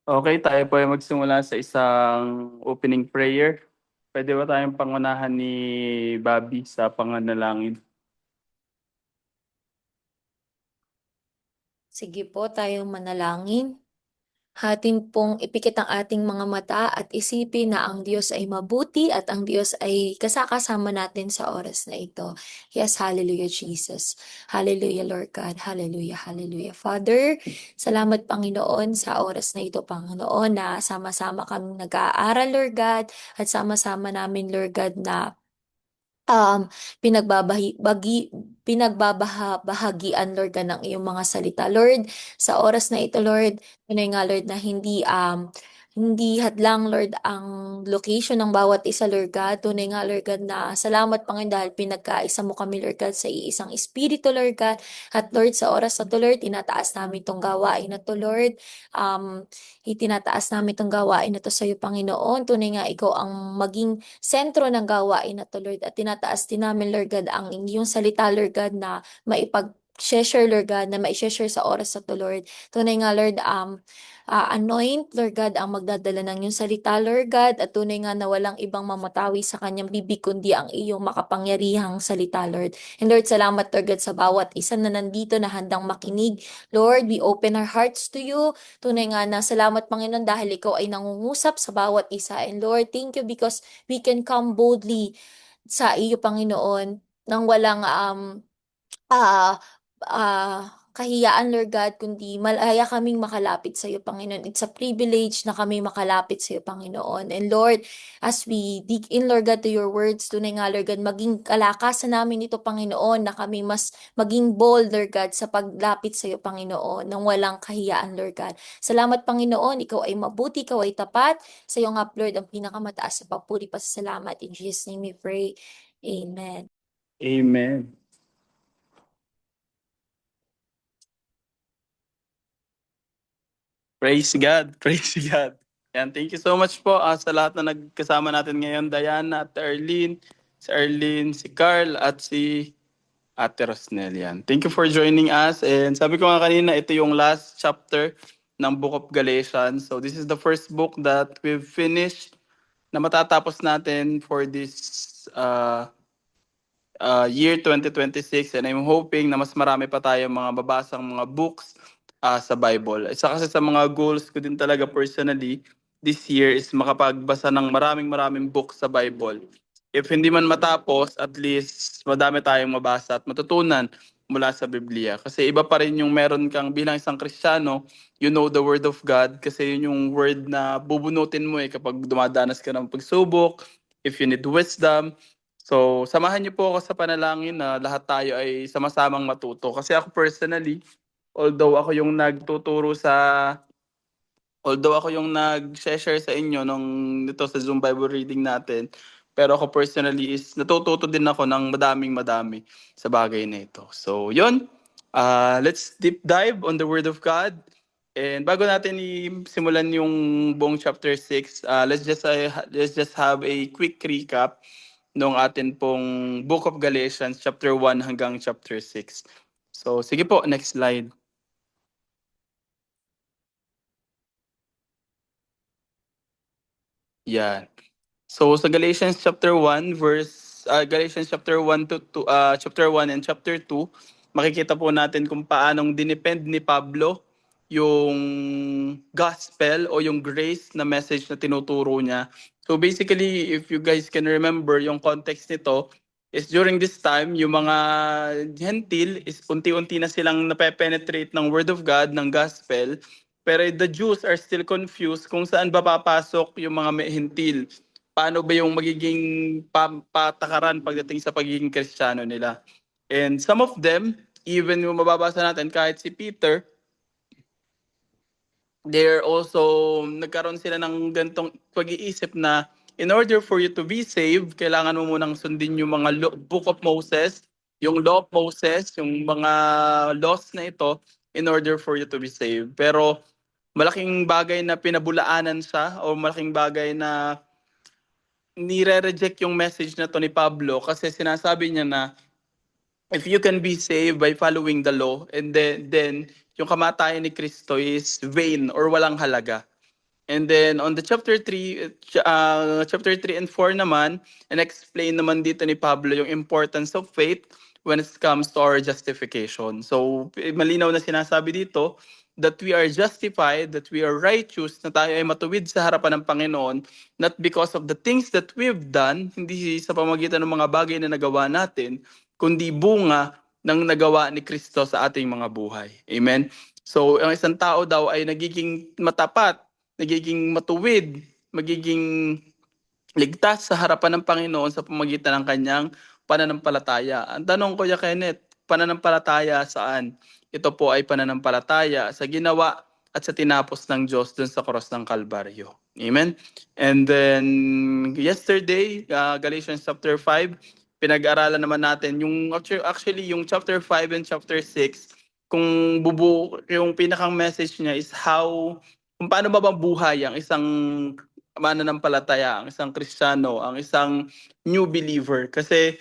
Okay, tayo po ay magsimula sa isang opening prayer. Pwede ba tayong pangunahan ni Bobby sa panganalangin? Sige po, tayong manalangin. Hatin pong ipikit ang ating mga mata at isipin na ang Diyos ay mabuti at ang Diyos ay kasakasama natin sa oras na ito. Yes, hallelujah, Jesus. Hallelujah, Lord God. Hallelujah, hallelujah. Father, salamat Panginoon sa oras na ito, Panginoon, na sama-sama kami nag-aaral, Lord God, at sama-sama namin, Lord God, na um, pinagbabahagian, Lord, ka ng iyong mga salita. Lord, sa oras na ito, Lord, tunay nga, Lord, na hindi hadlang, Lord, ang location ng bawat isa, Lord God. Tunay nga, Lord God, na salamat, Panginoon, dahil pinagkaisa mo kami, Lord God, sa iisang Espiritu, Lord God. At Lord, sa oras na to, Lord, tinataas namin itong gawain na to, Lord. Um, Itinataas namin itong gawain na to sa iyo, Panginoon. Tunay nga, ikaw ang maging sentro ng gawain na to, Lord. At tinataas din namin, Lord God, ang inyong salita, Lord God, na share Lord God, na mai-share sa oras na to, Lord. Tunay nga, Lord, anoint, Lord God, ang magdadala ng iyong salita, Lord God, at tunay nga na walang ibang mamatawi sa kanyang bibig, kundi ang iyong makapangyarihang salita, Lord. And Lord, salamat, Lord God, sa bawat isa na nandito na handang makinig. Lord, we open our hearts to you. Tunay nga na salamat, Panginoon, dahil ikaw ay nangungusap sa bawat isa. And Lord, thank you because we can come boldly sa iyo, Panginoon, nang walang ah, kahiyaan, Lord God, kundi malaya kaming makalapit sa iyo, Panginoon. It's a privilege na kami makalapit sa iyo, Panginoon. And Lord, as we dig in, Lord God, to your words, tunay nga, Lord God, maging kalakasan namin ito, Panginoon, na kami mas maging bold, Lord God, sa paglapit sa iyo, Panginoon, nang walang kahiyaan, Lord God. Salamat, Panginoon, ikaw ay mabuti, ikaw ay tapat. Sa iyo nga, Lord, ang pinakamataas sa papuri pa sa salamat. In Jesus' name we pray. Amen. Amen. Praise God. Praise God. Yan, thank you so much po sa lahat na nagkasama natin ngayon. Diana at Arlene, si Carl, at si Ate Rosnel. Yan. Thank you for joining us. And sabi ko nga kanina, ito yung last chapter ng Book of Galatians. So this is the first book that we've finished na matatapos natin for this year 2026, and I'm hoping na mas marami pa tayong mga babasang mga books sa Bible. Isa kasi sa mga goals ko din talaga personally this year is makapagbasa ng maraming maraming books sa Bible. If hindi man matapos, at least madami tayong mabasa at matutunan mula sa Biblia. Kasi iba pa rin yung meron kang bilang isang Kristiyano, you know the Word of God, kasi yun yung word na bubunutin mo kapag dumadanas ka ng pagsubok, if you need wisdom. So, samahan niyo po ako sa panalangin na lahat tayo ay sama-samang matuto. Kasi ako personally, although ako yung nagtuturo sa although ako yung nag-share sa inyo nung nito sa Zoom Bible reading natin, pero ako personally is natututo din ako ng madaming-madami sa bagay na ito. So, yun. Let's deep dive on the Word of God. And bago natin simulan yung buong chapter 6, let's just have a quick recap nung atin pong Book of Galatians chapter 1 hanggang chapter 6. So, sige po, next slide. Yan. So sa Galatians chapter 1 to chapter 1 and chapter 2, makikita po natin kung paanong dinepend ni Pablo yung gospel o yung grace na message na tinuturo niya. So basically, if you guys can remember, yung context nito is during this time, yung mga gentil is unti-unti na silang nape-penetrate ng word of God, ng gospel, pero the Jews are still confused kung saan ba papasok yung mga hentil. Paano ba yung magiging patakaran pagdating sa pagiging Kristiyano nila. And some of them, even yung mababasa natin, kahit si Peter, they're also, nagkaroon sila ng gantong pag-iisip na in order for you to be saved, kailangan mo munang sundin yung mga Book of Moses, yung Law of Moses, yung mga laws na ito, in order for you to be saved. Pero malaking bagay na pinabulaanan siya o malaking bagay na nire-reject yung message na to ni Pablo kasi sinasabi niya na if you can be saved by following the law, and then yung kamatayan ni Kristo is vain or walang halaga. And then on the chapter 3, chapter 3 and 4 naman, and explain naman dito ni Pablo yung importance of faith when it comes to our justification. So malinaw na sinasabi dito that we are justified, that we are righteous, na tayo ay matuwid sa harapan ng Panginoon, not because of the things that we've done, hindi sa pamamagitan ng mga bagay na nagawa natin, kundi bunga ng nagawa ni Kristo sa ating mga buhay. Amen? So, ang isang tao daw ay nagiging matapat, nagiging matuwid, magiging ligtas sa harapan ng Panginoon sa pamamagitan ng kanyang pananampalataya. Ang tanong, Kuya Kenneth, pananampalataya saan? Ito po ay pananampalataya sa ginawa at sa tinapos ng Diyos dun sa cross ng Kalbaryo. Amen? And then, yesterday, Galatians chapter 5, pinag-aralan naman natin yung actually yung chapter 5 and chapter 6, kung yung pinakang message niya is kung paano ba mabuhay ang isang mananampalataya, ang isang Kristiyano, ang isang new believer. Kasi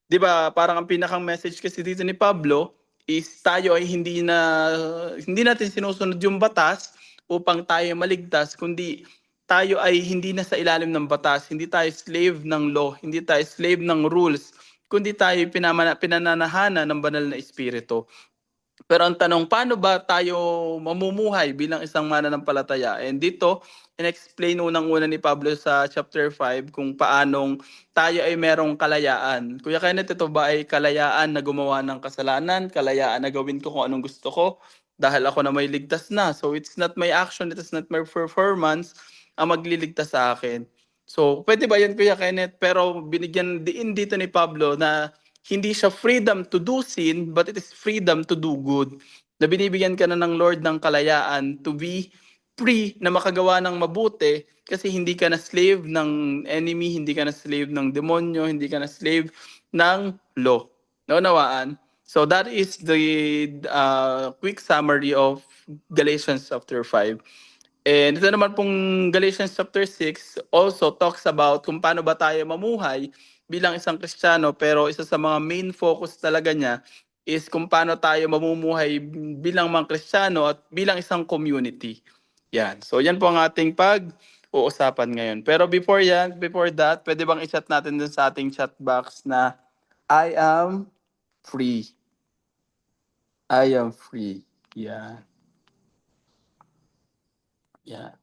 'di ba, parang ang pinakang message kasi dito ni Pablo is tayo ay hindi natin sinusunod yung batas upang tayo maligtas, kundi tayo ay hindi na sa ilalim ng batas, hindi tayo slave ng law, hindi tayo slave ng rules, kundi tayo pinananahanan ng banal na espiritu. Pero ang tanong, paano ba tayo mamumuhay bilang isang mananampalataya? And dito, in-explain unang-una ni Pablo sa chapter 5 kung paanong tayo ay merong kalayaan. Kuya Kenneth, ito ba ay kalayaan na gumawa ng kasalanan? Kalayaan na gawin ko kung anong gusto ko? Dahil ako na may ligtas na. So it's not my action, it is not my performance ang magliligtas sa akin. So pwede ba yun, Kuya Kenneth? Pero binigyan din dito ni Pablo na hindi siya freedom to do sin, but it is freedom to do good. Na binibigyan ka na ng Lord ng kalayaan to be free na makagawa ng mabuti kasi hindi ka na slave ng enemy, hindi ka na slave ng demonyo, hindi ka na slave ng law. Naunawaan? So that is the quick summary of Galatians chapter 5. And ito naman pong Galatians chapter 6 also talks about kung paano ba tayo mamuhay bilang isang Kristiyano, pero isa sa mga main focus talaga niya is kung paano tayo mamumuhay bilang mga Kristiyano at bilang isang community. Yan. So yan po ang ating pag-uusapan ngayon. Pero before that, pwede bang i-chat natin dun sa ating chat box na I am free. I am free. Yan. Yan.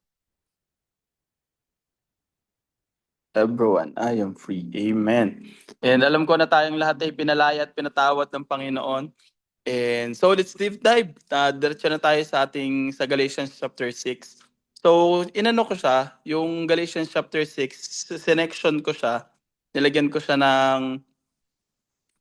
Everyone, I am free. Amen. And alam ko na tayong lahat ay pinalaya at pinatawad ng Panginoon. And so let's deep dive. Diretso na tayo sa Galatians chapter 6. So inano ko siya, yung Galatians chapter 6, sinection ko siya. Nilagyan ko siya ng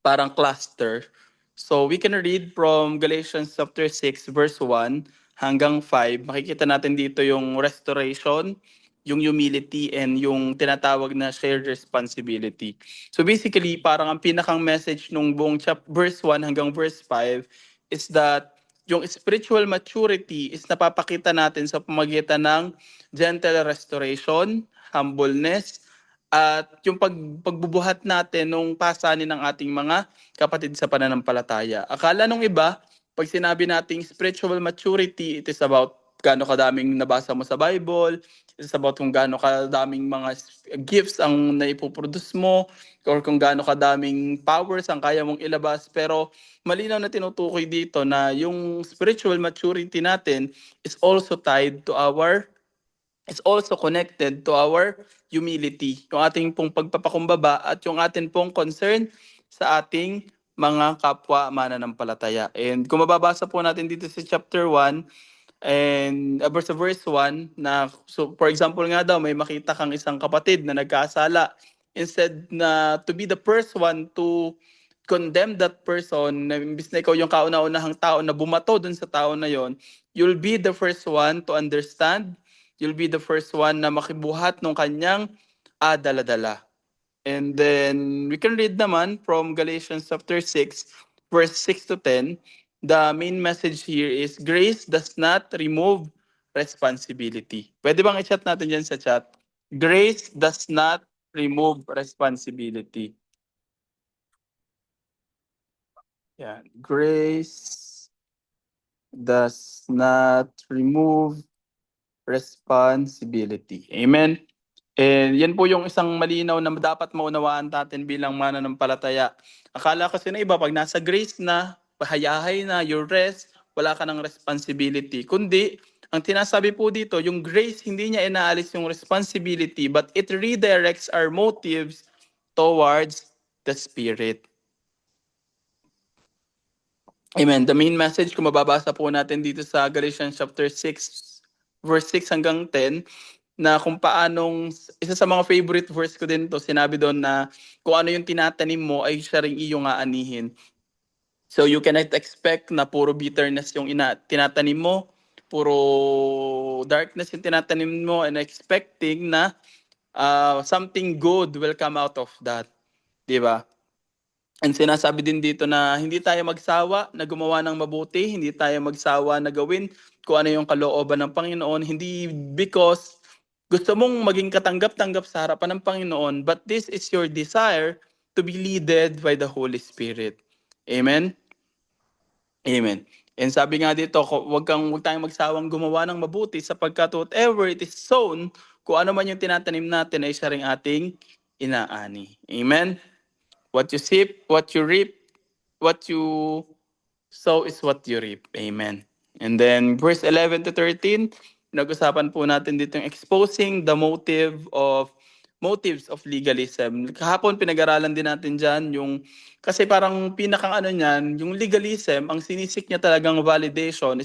parang cluster. So we can read from Galatians chapter 6 verse 1 hanggang 5. Makikita natin dito yung restoration, yung humility, and yung tinatawag na shared responsibility. So basically, parang ang pinakang message nung buong verse 1 hanggang verse 5 is that yung spiritual maturity is napapakita natin sa pamagitan ng gentle restoration, humbleness, at yung pagbubuhat natin nung pasanin ng ating mga kapatid sa pananampalataya. Akala nung iba, pag sinabi nating spiritual maturity, it is about gaano kadaming nabasa mo sa Bible, it is about kung gaano kadaming mga gifts ang naipoproduce mo, or kung gaano kadaming powers ang kaya mong ilabas. Pero malinaw na tinutukoy dito na yung spiritual maturity natin is also tied to it's also connected to our humility, yung ating pong pagpapakumbaba at yung ating pong concern sa ating mga kapwa mananampalataya. And kung mababasa po natin dito sa chapter 1 and verse 1 na, so for example nga daw, may makita kang isang kapatid na nagkasala, instead na to be the first one to condemn that person, na imbis na ikaw yung kauna-unahang tao na bumato dun sa tao na yon, you'll be the first one to understand. You'll be the first one na makibuhat ng kanyang dala-dala. And then we can read naman from Galatians chapter 6, verse 6 to 10. The main message here is grace does not remove responsibility. Pwede bang i-chat natin dyan sa chat? Grace does not remove responsibility. Yan. Grace does not remove responsibility. Amen? And yan po yung isang malinaw na dapat maunawaan natin bilang mananampalataya. Akala kasi na iba, pag nasa grace na, pahayahay na, your rest, wala ka ng responsibility. Kundi, ang tinasabi po dito, yung grace, hindi niya inaalis yung responsibility, but it redirects our motives towards the Spirit. Amen. The main message, kung mababasa po natin dito sa Galatians chapter 6, verse 6 hanggang 10, na kung paanong, isa sa mga favorite verse ko din to, sinabi doon na kung ano yung tinatanim mo ay siya ring iyong aanihin. So you cannot expect na puro bitterness yung tinatanim mo, puro darkness yung tinatanim mo, and expecting na something good will come out of that. Diba? And sinasabi din dito na hindi tayo magsawa na gumawa ng mabuti, hindi tayo magsawa na gawin kung ano yung kalooban ng Panginoon, hindi because gusto mong maging katanggap-tanggap sa harapan ng Panginoon, but this is your desire to be led by the Holy Spirit. Amen? Amen. And sabi nga dito, wag tayong magsawang gumawa ng mabuti sapagkat whatever it is sown, kung ano man yung tinatanim natin ay siya ring ating inaani. Amen? What you reap, what you sow is what you reap. Amen. And then verse 11 to 13, nag-usapan po natin dito yung exposing the motives of legalism. Kahapon pinag-aralan din natin dyan yung, kasi parang pinakang ano niyan, yung legalism, ang sinisik niya talagang validation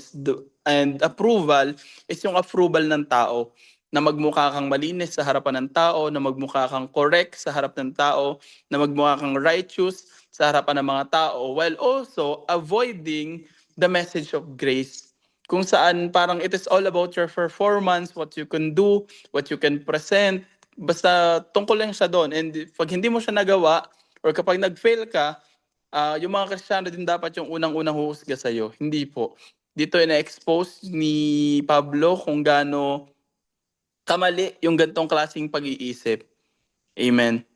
and approval is yung approval ng tao, na magmukha kang malinis sa harapan ng tao, na magmukha kang correct sa harap ng tao, na magmukha kang righteous sa harapan ng mga tao, while also avoiding the message of grace. Kung saan parang it is all about your performance, what you can do, what you can present, basta tungkol lang siya doon. And pag hindi mo siya nagawa, or kapag nag-fail ka, yung mga Kristiyano din dapat yung unang-unang huhusga sa'yo. Hindi po. Dito ina-expose ni Pablo kung gaano kamali yung gantong klaseng pag-iisip. Amen.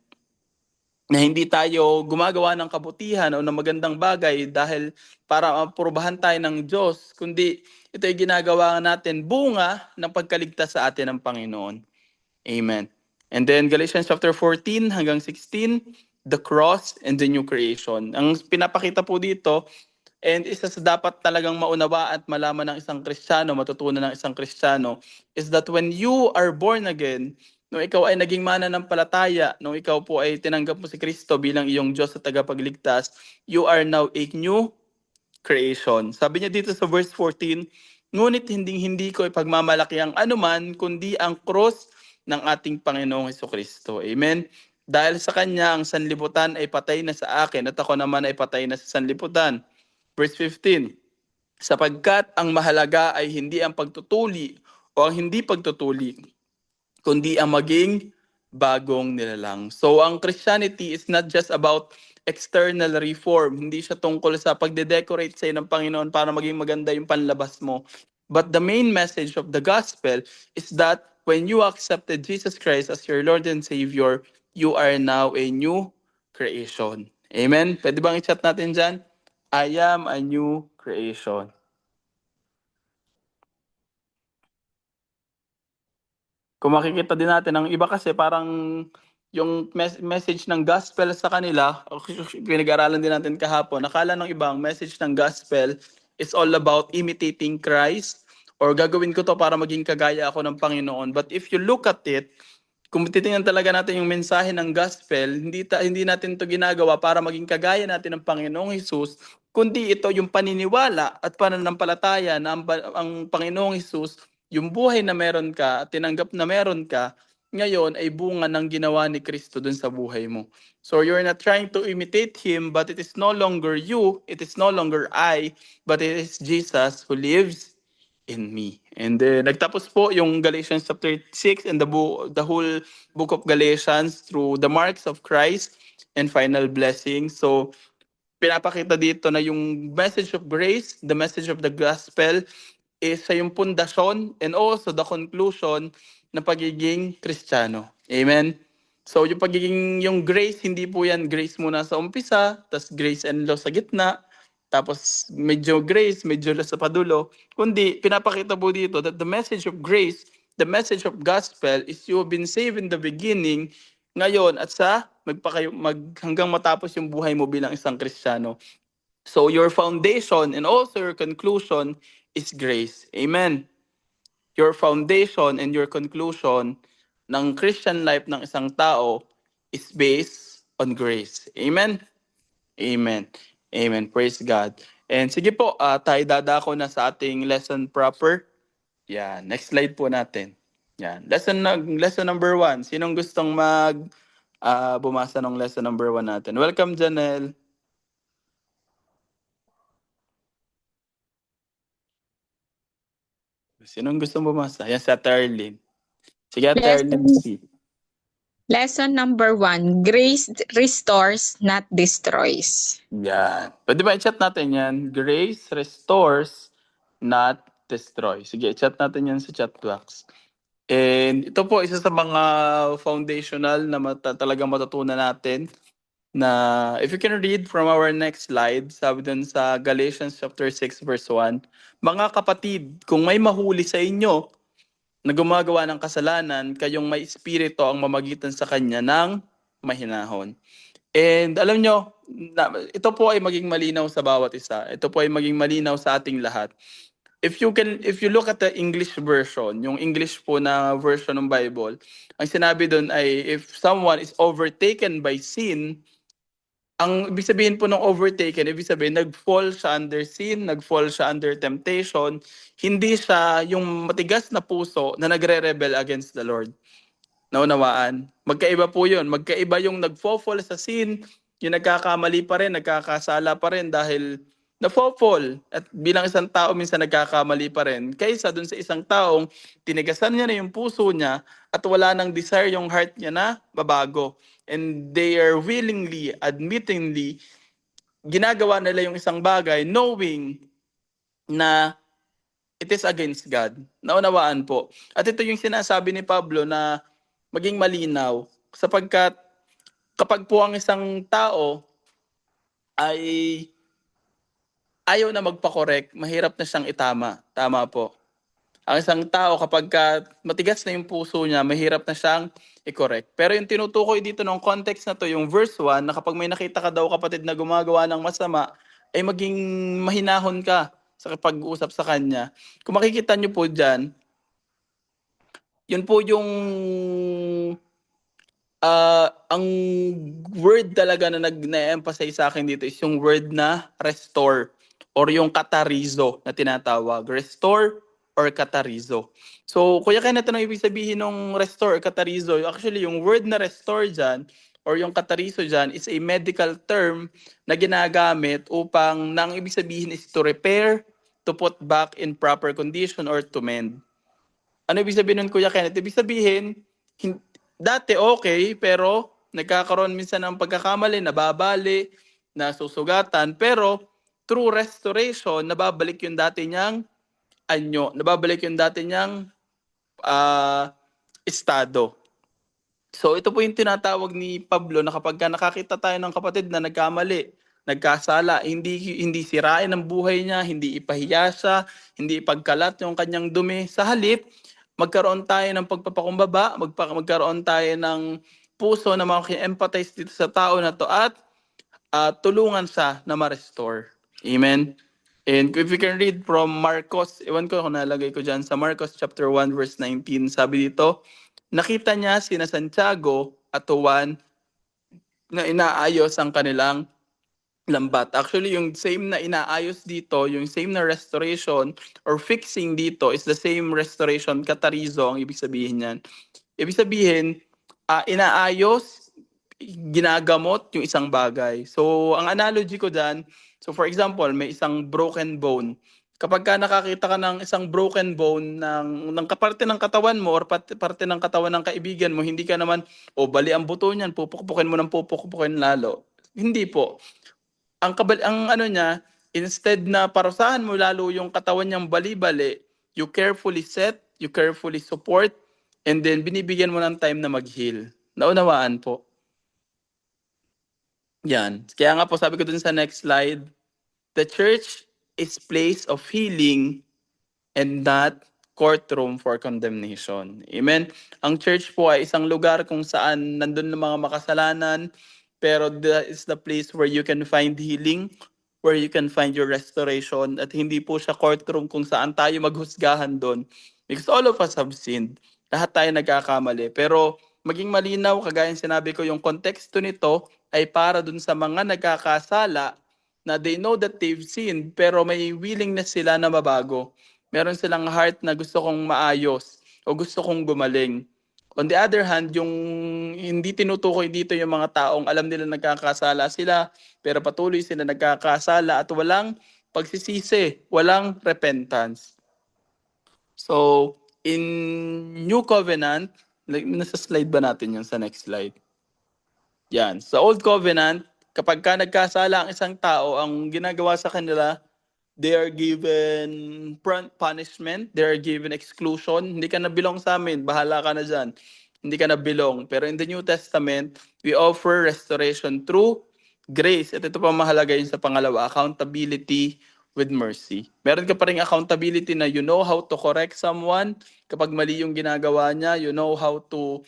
Na hindi tayo gumagawa ng kabutihan o ng magandang bagay dahil para maprobahan tayo ng Diyos, kundi ito ay ginagawa natin bunga ng pagkaligtas sa atin ng Panginoon. Amen. And then Galatians chapter 14 hanggang 16, the cross and the new creation. Ang pinapakita po dito, and isa sa dapat talagang maunawa at malaman ng isang Kristiyano, matutunan ng isang Kristiyano, is that when you are born again, nung ikaw ay naging mananampalataya, nung ikaw po ay tinanggap mo si Kristo bilang iyong Diyos at tagapagligtas, you are now a new creation. Sabi niya dito sa verse 14, ngunit hindi ko ipagmamalaki ang anuman, kundi ang cross ng ating Panginoong Hesukristo. Amen? Dahil sa Kanya, ang sanlibutan ay patay na sa akin at ako naman ay patay na sa sanlibutan. Verse 15, sapagkat ang mahalaga ay hindi ang pagtutuli o ang hindi pagtutuli, kundi ang maging bagong nilalang. So ang Christianity is not just about external reform. Hindi siya tungkol sa pagde-decorate sa'yo ng Panginoon para maging maganda yung panlabas mo. But the main message of the gospel is that when you accepted Jesus Christ as your Lord and Savior, you are now a new creation. Amen? Pwede bang i-chat natin dyan? I am a new creation. Kung makikita din natin, ang iba kasi parang yung message ng gospel sa kanila, pinag-aralan din natin kahapon, nakala ng ibang message ng gospel is all about imitating Christ or gagawin ko to para maging kagaya ako ng Panginoon. But if you look at it, kung titingnan talaga natin yung mensahe ng gospel, hindi natin to ginagawa para maging kagaya natin ng Panginoong Hesus, kundi ito yung paniniwala at pananampalataya na ang Panginoong Hesus, yung buhay na meron ka at tinanggap na meron ka, ngayon ay bunga ng ginawa ni Kristo dun sa buhay mo. So you're not trying to imitate Him, but it is no longer you, it is no longer I, but it is Jesus who lives in me. And nagtapos po yung Galatians chapter 6 and the whole book of Galatians through the marks of Christ and final blessing. So pinapakita dito na yung message of grace, the message of the gospel is sa yung pundasyon and also the conclusion na pagiging Kristiyano. Amen? So yung grace, hindi po yan grace muna sa umpisa, tas grace and law sa gitna, tapos medyo grace, medyo law sa padulo. Kundi pinapakita po dito that the message of grace the message of gospel is you have been saved in the beginning, ngayon at hanggang matapos yung buhay mo bilang isang Kristiyano. So your foundation and also your conclusion is grace. Amen. Your foundation and your conclusion ng Christian life ng isang tao is based on grace. Amen. Amen. Amen. Praise God. And sige po, tayo dadako na sa ating lesson proper. Yan. Next slide po natin. Yan. Lesson number 1. Sinong gustong bumasa ng lesson number 1 natin? Welcome, Janelle. Sinong gustong bumasa? Yan, si Terlin. Sige, Terlin. Lesson number 1, grace restores, not destroys. Yan. Pwede ba i-chat natin yan? Grace restores, not destroys. Sige, i-chat natin yan sa chat box. And ito po, isa sa mga foundational na talagang matutunan natin na if you can read from our next slide, sabi dun sa Galatians chapter 6 verse 1, mga kapatid, kung may mahuli sa inyo na gumagawa ng kasalanan, kayong may espiritu ang mamagitan sa kanya ng mahinahon. And alam nyo, ito po ay maging malinaw sa bawat isa. Ito po ay maging malinaw sa ating lahat. If you look at the English version, yung English po na version ng Bible, ang sinabi doon ay if someone is overtaken by sin, ang ibig sabihin po ng overtaken, ibig sabihin nag-fall siya under sin, nag-fall siya under temptation, hindi siya yung matigas na puso na nagre-rebel against the Lord. Naunawaan? Magkaiba po yun. Magkaiba yung nag-fall sa sin, yung nagkakamali pa rin, nagkakasala pa rin dahil na-fall. At bilang isang tao, minsan nagkakamali pa rin. Kaysa dun sa isang taong tinigasan niya na yung puso niya at wala nang desire yung heart niya na babago. And they are willingly, admittingly, ginagawa nila yung isang bagay knowing na it is against God. Naunawaan po. At ito yung sinasabi ni Pablo na maging malinaw sapagkat kapag po ang isang tao ay ayaw na magpa-correct, mahirap na siyang itama. Tama po. Ang isang tao kapag matigas na yung puso niya, mahirap na siyang i-correct. Pero yung tinutukoy dito ng context na to, yung verse 1, na kapag may nakita ka daw kapatid na gumagawa ng masama, ay maging mahinahon ka sa pag-uusap sa kanya. Kung makikita nyo po dyan, yun po yung ang word talaga na na-emphasize sa akin dito is yung word na restore or yung katarizo na tinatawag. Restore or katarizo. So, Kuya Kenneth, ano ibig sabihin ng restore or katarizo? Actually, yung word na restore dyan or yung katarizo dyan is a medical term na ginagamit upang nang ibig sabihin is to repair, to put back in proper condition, or to mend. Ano ibig sabihin nun, Kuya Kenneth? Ibig sabihin, dati okay, pero nagkakaroon minsan ng pagkakamali, nababali, nasusugatan, pero through restoration, nababalik yung dati niyang anyo, nababalik yung dati niyang estado. So ito po yung tinatawag ni Pablo na kapag nakakita tayo ng kapatid na nagkamali, nagkasala, hindi sirain ang buhay niya, hindi ipahiya siya, hindi ipagkalat yung kanyang dumi. Sa halip, magkaroon tayo ng pagpapakumbaba, magkaroon tayo ng puso na maki-empathize dito sa tao na to at tulungan siya na ma-restore. Amen? And if we can read from Marcos, iwan ko kung nalagay ko dyan, sa Marcos chapter 1 verse 19, sabi dito, nakita niya sina Santiago at Juan na inaayos ang kanilang lambat. Actually, yung same na inaayos dito, yung same na restoration or fixing dito is the same restoration, katarizo ang ibig sabihin niyan. Ibig sabihin, inaayos, ginagamot yung isang bagay. So, ang analogy ko dyan, so for example, may isang broken bone. Kapag ka nakakita ka ng isang broken bone ng parte ng katawan mo or parte ng katawan ng kaibigan mo, hindi ka naman, bali ang buto niyan, pupukpukin mo ng pupukpukin lalo. Hindi po. Ang ano niya, instead na parusahan mo lalo yung katawan niyang bali-bali, you carefully set, you carefully support, and then binibigyan mo ng time na mag-heal. Naunawaan po. Yan. Kaya nga po sabi ko dun sa next slide, the church is place of healing and not courtroom for condemnation. Amen? Ang church po ay isang lugar kung saan nandun ng mga makasalanan, pero that is the place where you can find healing, where you can find your restoration, at hindi po siya courtroom kung saan tayo maghusgahan doon. Because all of us have sinned. Lahat tayo nagkakamali. Pero maging malinaw, kagaya ng sinabi ko, yung konteksto nito ay para dun sa mga nagkakasala na they know that they've sinned, pero may willingness sila na mabago. Meron silang heart na gusto kong maayos o gusto kong gumaling. On the other hand, yung hindi tinutukoy dito yung mga taong alam nila nagkakasala sila, pero patuloy sila nagkakasala at walang pagsisisi, walang repentance. So, in New Covenant, nasa slide ba natin yun sa next slide? Yan. Sa Old Covenant, kapag ka nagkasala ang isang tao, ang ginagawa sa kanila, they are given punishment, they are given exclusion. Hindi ka na belong sa amin, bahala ka na dyan. Hindi ka na belong. Pero in the New Testament, we offer restoration through grace. At ito pa mahalaga yun sa pangalawa, accountability with mercy. Meron ka pa rin accountability na you know how to correct someone kapag mali yung ginagawa niya, you know how to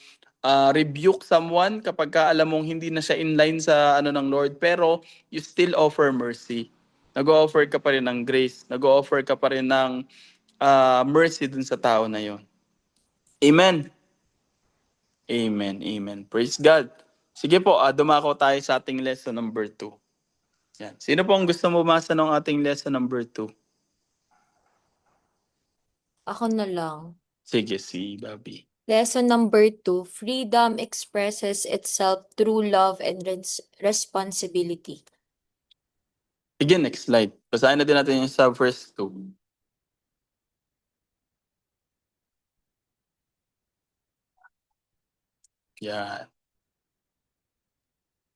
rebuke someone kapag ka alam mong hindi na siya in line sa ano ng Lord, pero you still offer mercy. Nag-o-offer ka pa rin ng grace. Nag-o-offer ka pa rin ng mercy dun sa tao na yon. Amen. Amen. Amen. Praise God. Sige po, dumako tayo sa ating lesson number 2. Yan. Sino po ang gusto mo bumasa ng ating lesson number 2? Ako na lang. Sige, si Bobby. Lesson number 2, freedom expresses itself through love and responsibility. Again, next slide. Basahin na din natin yung sa verse 2. Yan.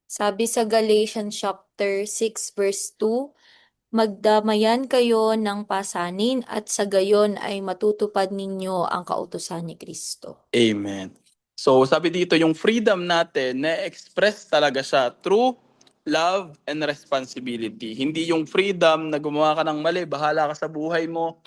Sabi sa Galatians chapter 6 verse 2, magdamayan kayo ng pasanin at sa gayon ay matutupad ninyo ang kautusan ni Kristo. Amen. So sabi dito, yung freedom natin, na-express talaga siya through love and responsibility. Hindi yung freedom na gumawa ka ng mali, bahala ka sa buhay mo,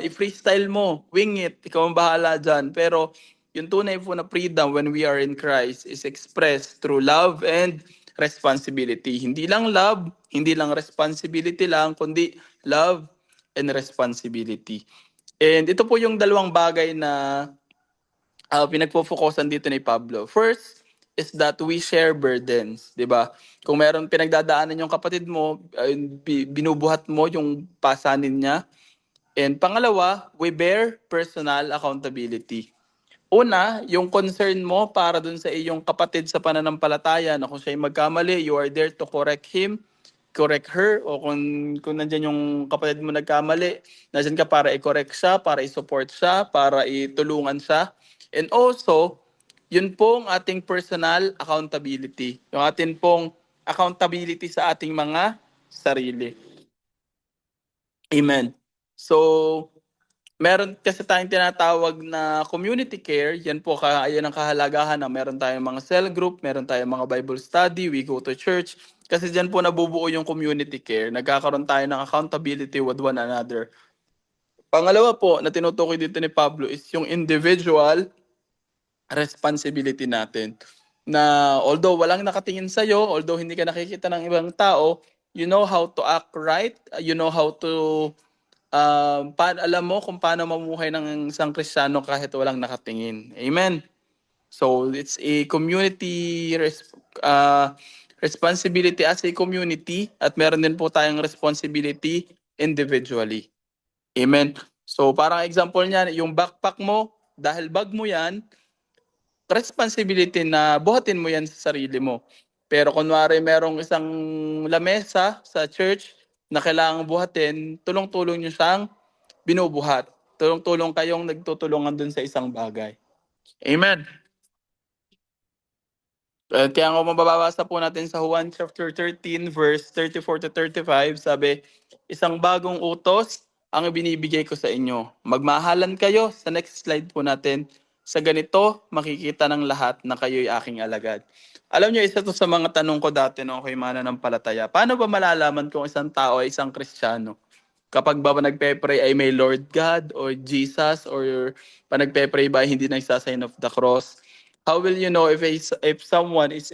i-freestyle mo, wing it, ikaw ang bahala dyan. Pero yung tunay po na freedom when we are in Christ is expressed through love and responsibility. Hindi lang love, hindi lang responsibility lang, kundi love and responsibility. And ito po yung dalawang bagay na pinagpo-focusan dito ni Pablo. First is that we share burdens, 'di ba? Kung meron pinagdadaanan yung kapatid mo, binubuhat mo yung pasanin niya. And pangalawa, we bear personal accountability. Una, yung concern mo para dun sa iyong kapatid sa pananampalataya na kung siya'y magkamali, you are there to correct him, correct her, o kung nandyan yung kapatid mo nagkamali, nandyan ka para i-correct siya, para i-support siya, para itulungan siya. And also, yun pong ating personal accountability. Yung ating pong accountability sa ating mga sarili. Amen. So, meron kasi tayong tinatawag na community care. Yan po, yan ang kahalagahan na meron tayong mga cell group, meron tayong mga Bible study, we go to church. Kasi dyan po nabubuo yung community care. Nagkakaroon tayo ng accountability with one another. Pangalawa po na tinutukoy dito ni Pablo is yung individual responsibility natin. Na although walang nakatingin sa'yo, although hindi ka nakikita ng ibang tao, you know how to act right, you know how to alam mo kung paano mamuhay ng isang Kristiyano kahit walang nakatingin. Amen. So it's a community responsibility as a community at meron din po tayong responsibility individually. Amen. So parang example niyan, yung backpack mo, dahil bag mo yan, responsibility na buhatin mo yan sa sarili mo. Pero kunwari merong isang lamesa sa church na kailangang buhatin, tulong-tulong nyo siyang binubuhat. Tulong-tulong kayong nagtutulungan dun sa isang bagay. Amen. Kaya nga mababasa po natin sa Juan chapter 13 verse 34 to 35, sabi, isang bagong utos ang ibinibigay ko sa inyo. Magmahalan kayo. Sa next slide po natin. Sa ganito, makikita ng lahat na kayo'y aking alagad. Alam niyo, isa to sa mga tanong ko dati nung ako'y mananampalataya. Paano ba malalaman kung isang tao ay isang Kristiyano? Kapag ba nagpe-pray ay may Lord God or Jesus, or pa nagpe-pray ba ay hindi nagsasign of the cross? How will you know if someone is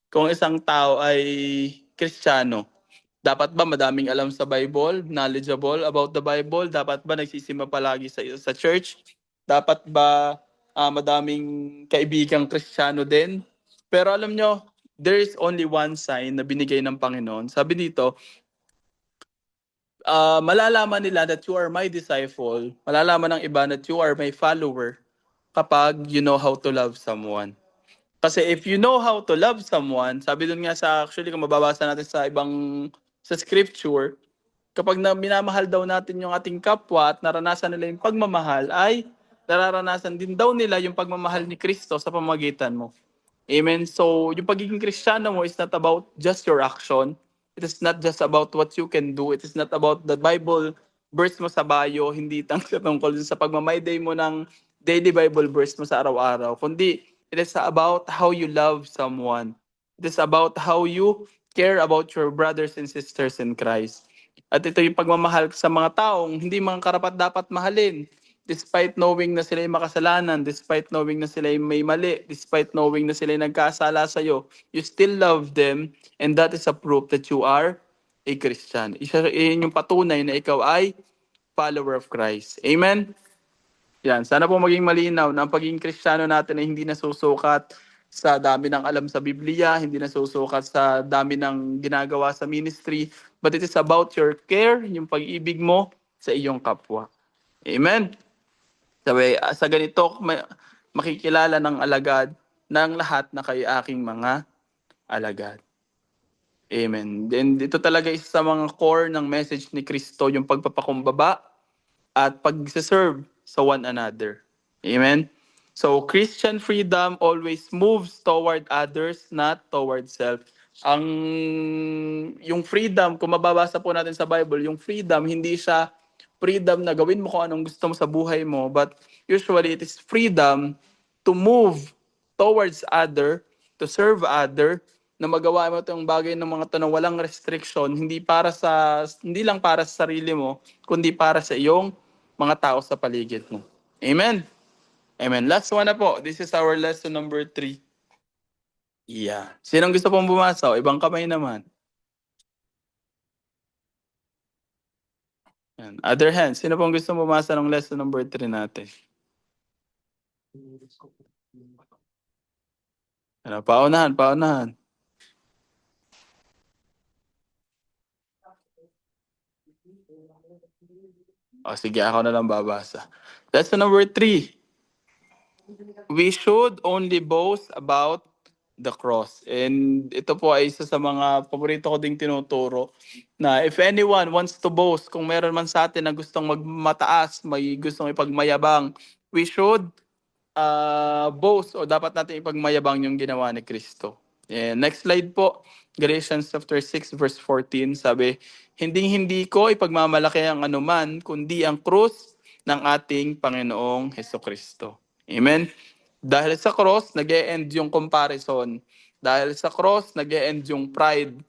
kung isang tao ay Kristiyano? Dapat ba madaming alam sa Bible, knowledgeable about the Bible? Dapat ba nagsisimba palagi sa church? Dapat ba madaming kaibigang Kristiyano din? Pero alam nyo, there is only one sign na binigay ng Panginoon. Sabi dito, malalaman nila that you are my disciple, malalaman ng iba that you are my follower kapag you know how to love someone. Kasi if you know how to love someone, sabi dun nga sa, actually kung mababasa natin sa scripture, kapag minamahal daw natin yung ating kapwa at naranasan nila yung pagmamahal, ay nararanasan din daw nila yung pagmamahal ni Kristo sa pamamagitan mo. Amen. So, yung pagiging Kristiyano mo is not about just your action. It is not just about what you can do. It is not about the Bible verse mo sa bio, hindi tungkol sa pagmamayday mo ng daily Bible verse mo sa araw-araw. Kundi, it is about how you love someone. It is about how you care about your brothers and sisters in Christ. At ito yung pagmamahal sa mga taong hindi mga karapat dapat mahalin. Despite knowing na sila ay makasalanan, despite knowing na sila ay may mali, despite knowing na sila ay nagkasala sa iyo, you still love them, and that is a proof that you are a Christian. Iyon yung patunay na ikaw ay follower of Christ. Amen? Yan. Sana po maging malinaw na ang pagiging Kristiyano natin ay hindi nasusukat sa dami ng alam sa Biblia, hindi nasusukat sa dami ng ginagawa sa ministry, but it is about your care, yung pag-ibig mo sa iyong kapwa. Amen? Sabi, sa ganito, makikilala ng alagad ng lahat na kayo aking mga alagad. Amen. Then ito talaga isa sa mga core ng message ni Kristo, yung pagpapakumbaba at pag-serve sa one another. Amen? So, Christian freedom always moves toward others, not toward self. Yung freedom, kung mababasa po natin sa Bible, yung freedom, hindi siya freedom na gawin mo kung anong gusto mo sa buhay mo, but usually it is freedom to move towards other, to serve other, na magawa mo itong bagay ng mga to na walang restriction, hindi lang para sa sarili mo, kundi para sa iyong mga tao sa paligid mo. Amen? Amen. Last one na po. This is our lesson number 3. Yeah. Sinong gusto pong bumasa? O, ibang kamay naman. Yan. Other hand, sino pong gusto bumasa ng lesson number 3 natin? Ano, paunahan. O, sige, ako na lang babasa. Lesson number 3. We should only boast about the cross. And ito po ay isa sa mga paborito ko ding tinuturo na if anyone wants to boast, kung meron man sa atin na gustong magmataas, may gustong ipagmayabang, we should boast o dapat natin ipagmayabang yung ginawa ni Kristo. And next slide po, Galatians chapter 6 verse 14, sabi, hindi ko ipagmamalaki ang anuman, kundi ang krus ng ating Panginoong Hesukristo. Amen? Dahil sa cross, nag-e-end yung comparison. Dahil sa cross, nag-e-end yung pride.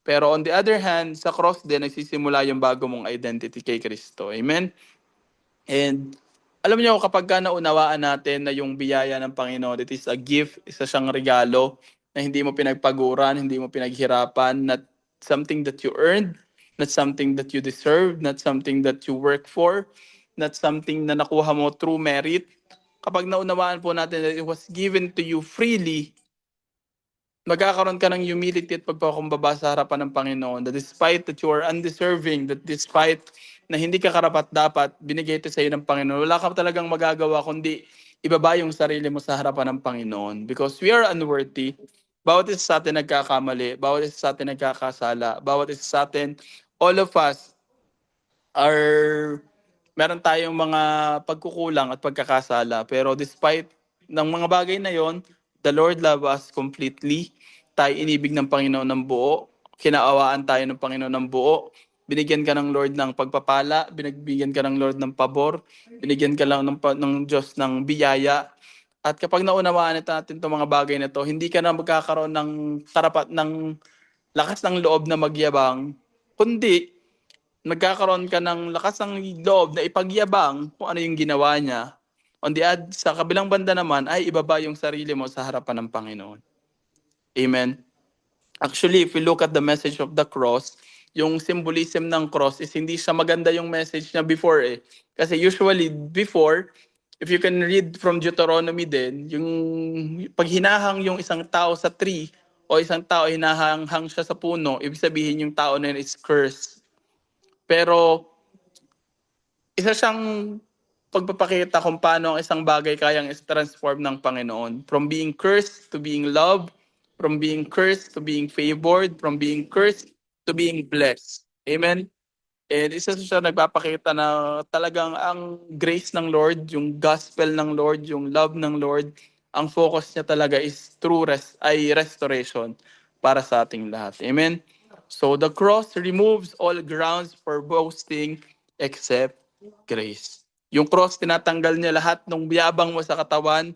Pero on the other hand, sa cross din, nagsisimula yung bago mong identity kay Kristo. Amen? And alam niyo, kapag naunawaan natin na yung biyaya ng Panginoon, it is a gift, isa siyang regalo na hindi mo pinagpaguran, hindi mo pinaghirapan, not something that you earned, not something that you deserve, not something that you work for, not something na nakuha mo through merit. Kapag naunawaan po natin that it was given to you freely, magkakaroon ka ng humility at pagpakumbaba sa harapan ng Panginoon, that despite that you are undeserving, that despite na hindi ka karapat-dapat, binigay ito sa iyo ng Panginoon, wala ka talagang magagawa kundi ibaba yung sarili mo sa harapan ng Panginoon. Because we are unworthy. Bawat isa sa atin nagkakamali, bawat isa sa atin nagkakasala, bawat isa sa atin, all of us meron tayong mga pagkukulang at pagkakasala. Pero despite ng mga bagay na yon, the Lord loves us completely. Tayo inibig ng Panginoon ng buo. Kinaawaan tayo ng Panginoon ng buo. Binigyan ka ng Lord ng pagpapala. Binigyan ka ng Lord ng pabor. Binigyan ka lang ng Diyos ng biyaya. At kapag naunawaan natin itong mga bagay na to, hindi ka na magkakaroon ng lakas ng loob na magyabang, kundi nagkakaroon ka ng lakas ng loob na ipagyabang kung ano yung ginawa niya. Sa kabilang banda naman ay ibaba yung sarili mo sa harapan ng Panginoon. Amen. Actually, if we look at the message of the cross, yung symbolism ng cross is hindi siya maganda yung message niya before eh. Kasi usually before, if you can read from Deuteronomy din, yung pag hinahang yung isang tao sa tree o isang tao hinahanghang siya sa puno, ibig sabihin yung tao na yun is cursed. Pero isa siyang pagpapakita kung paano ang isang bagay kayang is-transform ng Panginoon. From being cursed to being loved, from being cursed to being favored, from being cursed to being blessed. Amen? And isa siya nagpapakita na talagang ang grace ng Lord, yung gospel ng Lord, yung love ng Lord, ang focus niya talaga is restoration para sa ating lahat. Amen? So the cross removes all grounds for boasting except grace. Yung cross, tinatanggal niya lahat ng yabang mo sa katawan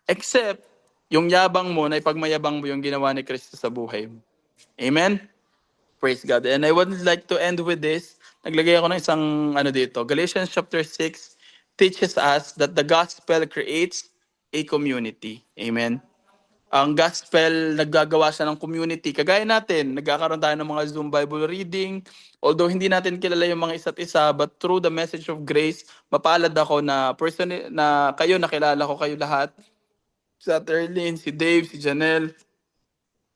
except yung yabang mo na ipagmayabang mo yung ginawa ni Kristo sa buhay mo. Amen? Praise God. And I would like to end with this. Naglagay ako ng isang dito. Galatians chapter 6 teaches us that the gospel creates a community. Amen. Ang gospel, naggagawa siya ng community. Kagaya natin, nagkakaroon tayo ng mga Zoom Bible reading. Although hindi natin kilala yung mga isa't isa, but through the message of grace, mapalad ako na kayo, nakilala ko kayo lahat. Si Erlyn, si Dave, si Janelle,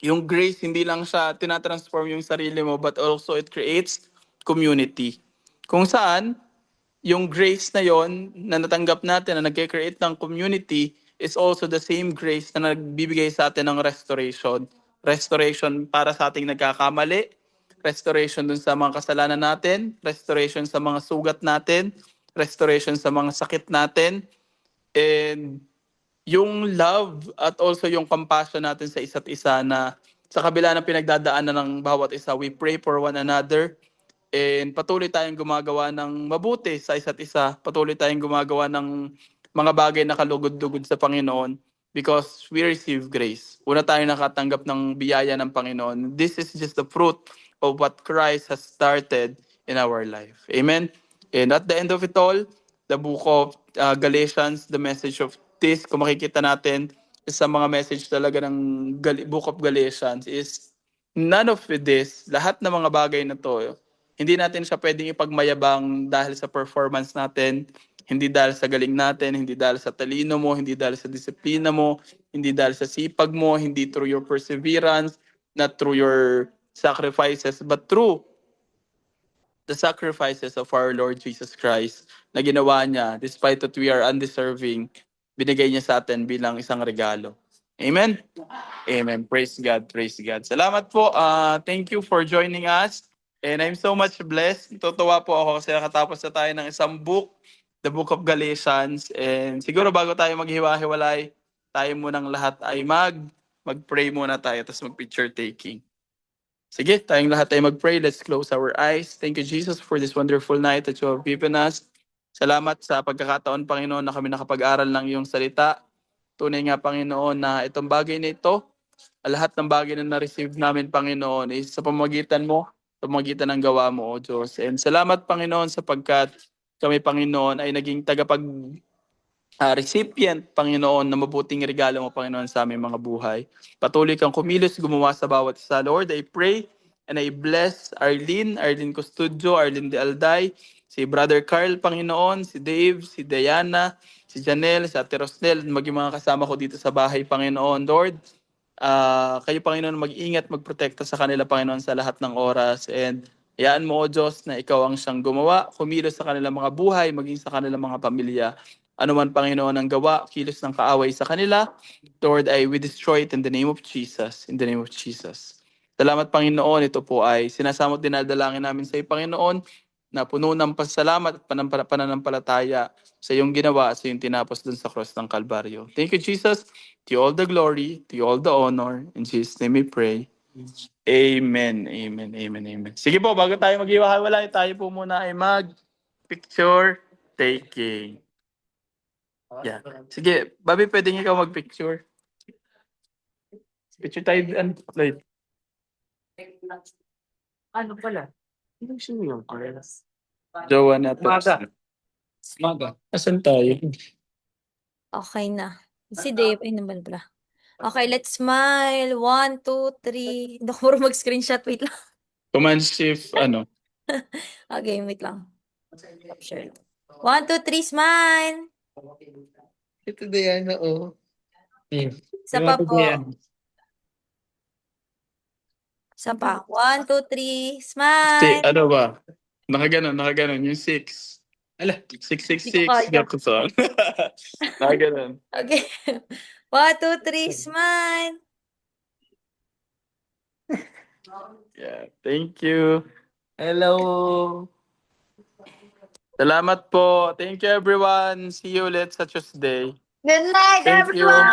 yung grace, hindi lang siya tinatransform yung sarili mo, but also it creates community. Kung saan, yung grace na yon na natanggap natin, na nag-create ng community, is also the same grace na nagbibigay sa atin ng restoration. Restoration para sa ating nagkakamali, restoration dun sa mga kasalanan natin, restoration sa mga sugat natin, restoration sa mga sakit natin, and yung love at also yung compassion natin sa isa't isa na sa kabila ng pinagdadaanan ng bawat isa, we pray for one another and patuloy tayong gumagawa ng mabuti sa isa't isa. Patuloy tayong gumagawa ng mga bagay na kalugod-lugod sa Panginoon because we receive grace. Una tayong nakatanggap ng biyaya ng Panginoon. This is just the fruit of what Christ has started in our life. Amen? And at the end of it all, the book of Galatians, the message of this, kung makikita natin sa mga message talaga ng book of Galatians is none of this, lahat ng mga bagay na to, hindi natin siya pwedeng ipagmayabang dahil sa performance natin, hindi dahil sa galing natin, hindi dahil sa talino mo, hindi dahil sa disiplina mo, hindi dahil sa sipag mo, hindi through your perseverance, not through your sacrifices, but through the sacrifices of our Lord Jesus Christ na ginawa niya despite that we are undeserving, binigay niya sa atin bilang isang regalo. Amen? Amen. Praise God. Praise God. Salamat po. Thank you for joining us. And I'm so much blessed. Tutuwa po ako kasi nakatapos na tayo ng isang book, the book of Galatians. And siguro bago tayo maghiwa-hiwalay, tayo munang lahat ay mag-pray muna tayo tapos mag-picture taking. Sige, tayong lahat ay mag-pray. Let's close our eyes. Thank you, Jesus, for this wonderful night that you have given us. Salamat sa pagkakataon, Panginoon, na kami nakapag-aral ng iyong salita. Tunay nga, Panginoon, na itong bagay na ito, lahat ng bagay na na-receive namin, Panginoon, is sa pamagitan mo, sa pamagitan ng gawa mo, O Diyos. And salamat, Panginoon, sapagkat kami, Panginoon, ay naging recipient, Panginoon, na mabuting regalo mo, Panginoon, sa aming mga buhay. Patuloy kang kumilos, gumawa sa bawat isa. Lord, I pray and I bless Arlene Custodio, Arlene De Alday, si Brother Carl, Panginoon, si Dave, si Diana, si Janelle, si Ate Rosnel, maging mga kasama ko dito sa bahay, Panginoon. Lord, kayo, Panginoon, mag-ingat, magprotekta sa kanila, Panginoon, sa lahat ng oras. And hayaan mo, O Diyos, na ikaw ang siyang gumawa, kumilos sa kanilang mga buhay, maging sa kanilang mga pamilya. Ano man, Panginoon, ang gawa, kilos ng kaaway sa kanila, Lord, we destroy it in the name of Jesus. In the name of Jesus. Salamat, Panginoon. Ito po ay sinasamot dinadalangin namin sa iyo, Panginoon, na puno ng pasalamat at pananampalataya sa iyong ginawa, sa iyong tinapos dun sa cross ng Kalbaryo. Thank you, Jesus. To you all the glory, to you all the honor. In Jesus' name we pray. Amen, amen, amen, amen. Sige po, bago tayo mag-iwalay, tayo po muna ay mag-picture taking. Yeah. Sige, Bobby, pwedeng ikaw mag-picture. Picture tayo, Lloyd. Ano pala? Jowa na to. Asan tayo? Okay na. Si Dave, ay naman pala. Okay, let's smile. 1, 2, 3. Hindi ako marunong mag-screenshot. Wait lang. Command shift, ano? Okay, wait lang. Sure. 1, 2, 3, smile. Ito Diana, oh. Isa pa po. Isa pa. 1, 2, 3, smile. Ano ba? Nakaganon. Yung 6. Ala, 666. Hindi ko kaya. Gakusan. Nakaganon. Okay. 1, 2, 3, smile. Yeah, thank you. Hello. Salamat po. Thank you everyone. See you ulit sa Tuesday. Good night, Thank you. everyone.